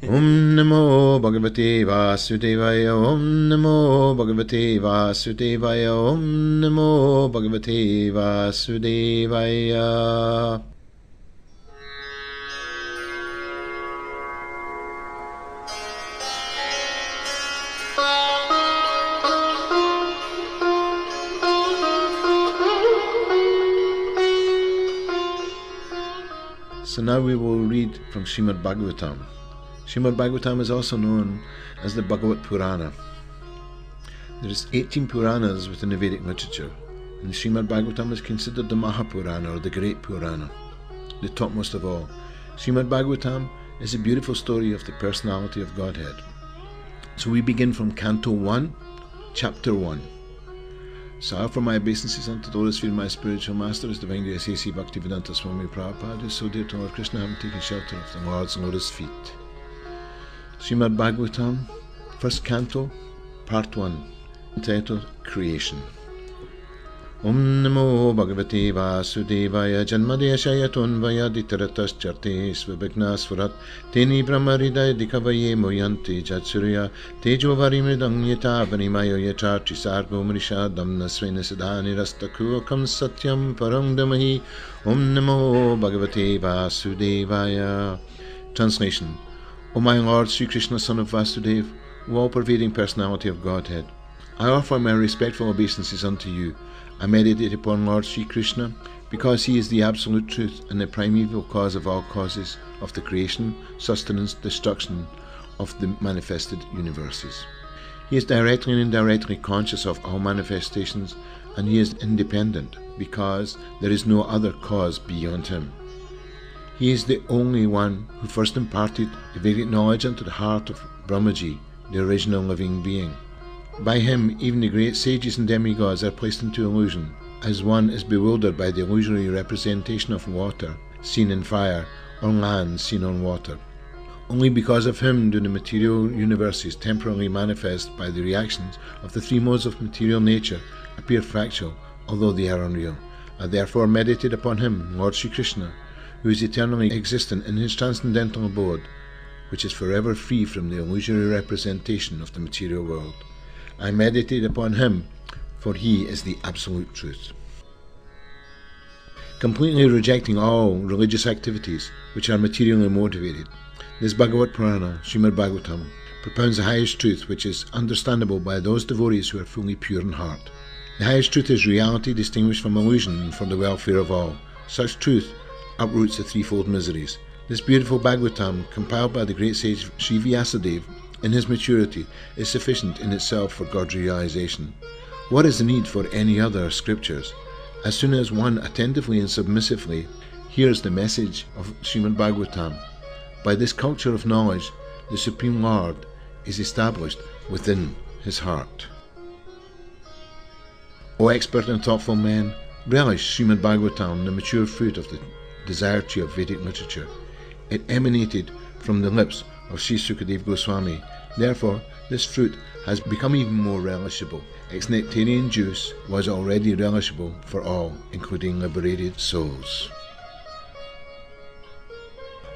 Om Namo Bhagavate Vasudevaya. Om Namo Bhagavate Vasudevaya. Om Namo Bhagavate Vasudevaya. So now we will read from Srimad-Bhagavatam. Srimad-Bhagavatam is also known as the Bhagavat Purana. There is 18 Puranas within the Vedic literature, and Srimad-Bhagavatam is considered the Mahapurana, or the Great Purana, the topmost of all. Srimad-Bhagavatam is a beautiful story of the personality of Godhead. So we begin from Canto 1, Chapter 1. So I offer my obeisances unto the Lotus feet of my spiritual master, His Divine Grace A.C. Bhaktivedanta Swami Prabhupada, who is so dear to Lord Krishna, having taken shelter of the Lord's lotus feet. Srimad-Bhagavatam, First Canto, Part 1, entitled Creation. Om Namo Bhagavate Vasudevaya. Janmadeshaya Tunvaya Ditaratas Charte Svabhigna Teni Brahmaridaya Dikavaye Moyanti Jatsurya Tejo Varimridang Yata Varimayo Yata Trisargo Mrisha Damna Srena Siddhani Rastakukam Satyam Parangdamahi. Om Namo Bhagavate Vasudevaya. Translation. O my Lord, Sri Krishna, son of Vasudev, O all-pervading personality of Godhead, I offer my respectful obeisances unto you. I meditate upon Lord Sri Krishna because he is the absolute truth and the primeval cause of all causes of the creation, sustenance, destruction of the manifested universes. He is directly and indirectly conscious of all manifestations, and he is independent because there is no other cause beyond him. He is the only one who first imparted the Vedic knowledge into the heart of Brahmaji, the original living being. By him, even the great sages and demigods are placed into illusion, as one is bewildered by the illusory representation of water seen in fire, or land seen on water. Only because of him do the material universes temporarily manifest by the reactions of the three modes of material nature appear fractal, although they are unreal. I therefore meditate upon him, Lord Sri Krishna, who is eternally existent in his transcendental abode, which is forever free from the illusory representation of the material world. I meditate upon him, for he is the absolute truth. Completely rejecting all religious activities which are materially motivated, this Bhagavat Purana, Srimad-Bhagavatam, propounds the highest truth which is understandable by those devotees who are fully pure in heart. The highest truth is reality distinguished from illusion and for the welfare of all. Such truth uproots the threefold miseries. This beautiful Bhagavatam, compiled by the great sage Sri Vyasadeva in his maturity, is sufficient in itself for God's realization. What is the need for any other scriptures? As soon as one attentively and submissively hears the message of Srimad-Bhagavatam, by this culture of knowledge, the Supreme Lord is established within his heart. O expert and thoughtful men, relish Srimad-Bhagavatam, the mature fruit of the desire tree of Vedic literature. It emanated from the lips of Sri Sukadeva Goswami. Therefore, this fruit has become even more relishable. Its nectarian juice was already relishable for all, including liberated souls.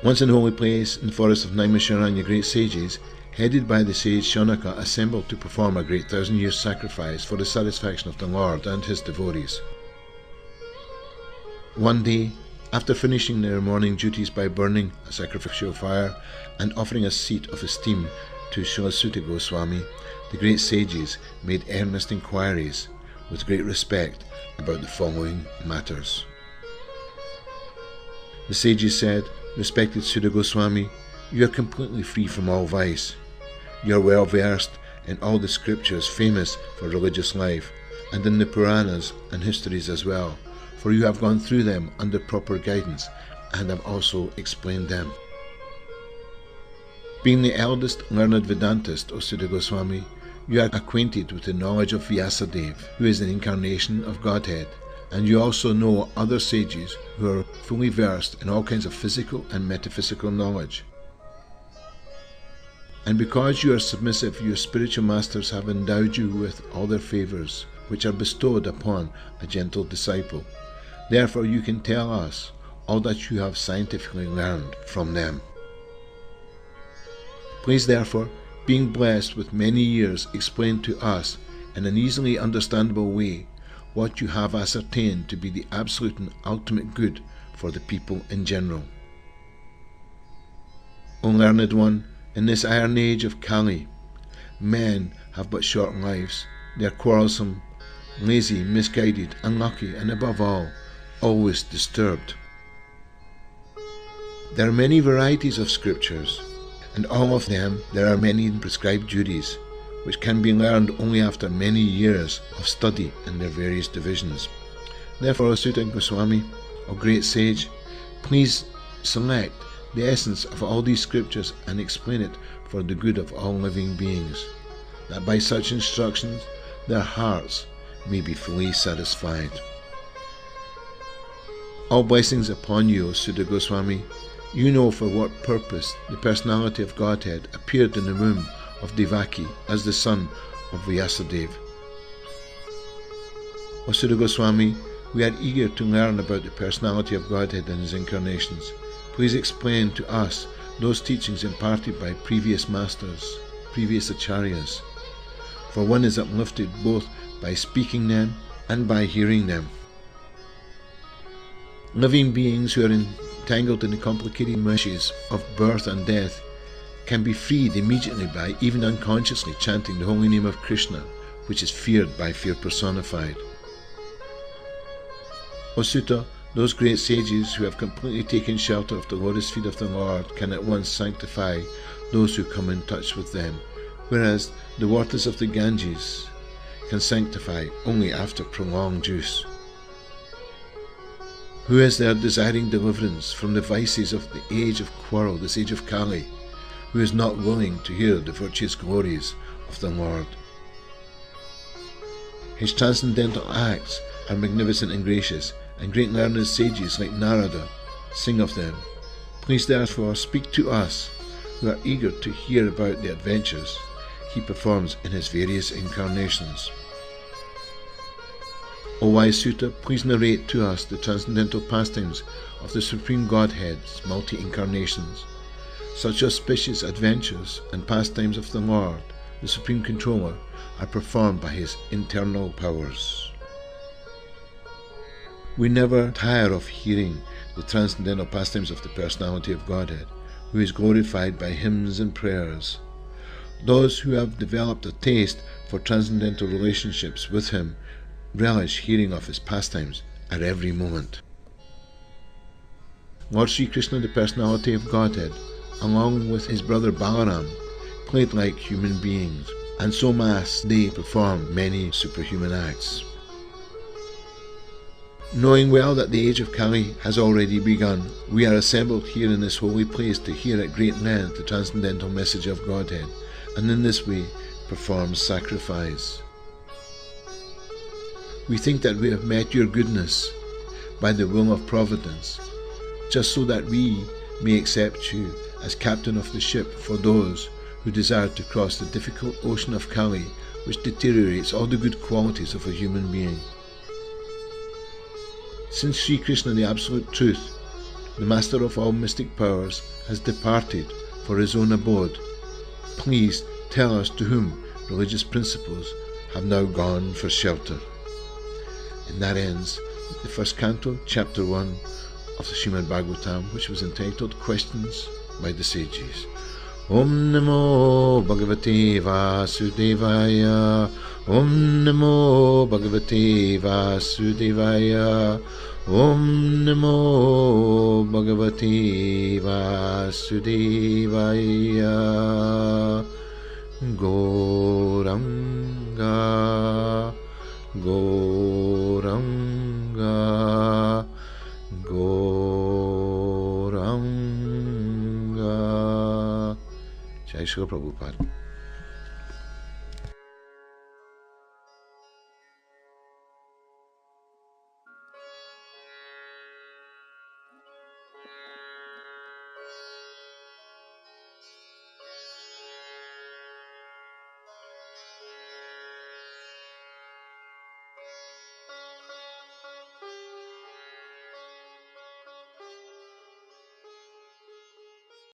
Once in a holy place, in the forest of Naimisharanya, great sages, headed by the sage Shaunaka, assembled to perform a great 1,000-year sacrifice for the satisfaction of the Lord and his devotees. One day, after finishing their morning duties by burning a sacrificial fire and offering a seat of esteem to Srila Goswami, the great sages made earnest inquiries with great respect about the following matters. The sages said, "Respected Sudha Goswami, you are completely free from all vice. You are well versed in all the scriptures famous for religious life, and in the Puranas and histories as well, for you have gone through them under proper guidance and have also explained them. Being the eldest learned Vedantist, O Sudha Goswami, you are acquainted with the knowledge of Vyasadeva, who is an incarnation of Godhead, and you also know other sages who are fully versed in all kinds of physical and metaphysical knowledge. And because you are submissive, your spiritual masters have endowed you with all their favours, which are bestowed upon a gentle disciple. Therefore you can tell us all that you have scientifically learned from them." Please therefore, being blessed with many years, explain to us in an easily understandable way what you have ascertained to be the absolute and ultimate good for the people in general. O learned one, in this iron age of Kali, men have but short lives. They are quarrelsome, lazy, misguided, unlucky, and above all, always disturbed. There are many varieties of scriptures, and all of them there are many prescribed duties, which can be learned only after many years of study in their various divisions. Therefore, Sutta Goswami, O great sage, please select the essence of all these scriptures and explain it for the good of all living beings, that by such instructions their hearts may be fully satisfied. All blessings upon you, O Sutta Goswami. You know for what purpose the personality of Godhead appeared in the womb of Devaki as the son of Vyasadeva. O Sutta Goswami, we are eager to learn about the personality of Godhead and his incarnations. Please explain to us those teachings imparted by previous masters, previous acharyas, for one is uplifted both by speaking them and by hearing them. Living beings who are entangled in the complicated meshes of birth and death can be freed immediately by even unconsciously chanting the holy name of Krishna, which is feared by fear personified. O Sutta, those great sages who have completely taken shelter of the lotus feet of the Lord can at once sanctify those who come in touch with them, whereas the waters of the Ganges can sanctify only after prolonged use. Who is there desiring deliverance from the vices of the age of quarrel, this age of Kali, who is not willing to hear the virtuous glories of the Lord? His transcendental acts are magnificent and gracious, and great learned sages like Narada sing of them. Please therefore speak to us who are eager to hear about the adventures he performs in his various incarnations. O wise Sutta, please narrate to us the transcendental pastimes of the Supreme Godhead's multi-incarnations. Such auspicious adventures and pastimes of the Lord, the Supreme Controller, are performed by his internal powers. We never tire of hearing the transcendental pastimes of the personality of Godhead, who is glorified by hymns and prayers. Those who have developed a taste for transcendental relationships with him relish hearing of his pastimes at every moment. Lord Sri Krishna, the personality of Godhead, along with his brother Balaram, played like human beings, and so must they perform many superhuman acts. Knowing well that the age of Kali has already begun, we are assembled here in this holy place to hear at great length the transcendental message of Godhead, and in this way perform sacrifice. We think that we have met your goodness by the will of Providence, just so that we may accept you as captain of the ship for those who desire to cross the difficult ocean of Kali, which deteriorates all the good qualities of a human being. Since Sri Krishna, the Absolute Truth, the Master of all mystic powers, has departed for his own abode, please tell us to whom religious principles have now gone for shelter. And that ends the first canto, chapter 1 of the Srimad-Bhagavatam, which was entitled Questions by the Sages. Om Namo Bhagavate Vasudevaya. Om Namo Bhagavate Vasudevaya. Om Namo Bhagavate Vasudevaya. Gauranga, Gauranga, Gauranga. Jai Shri Prabhupada.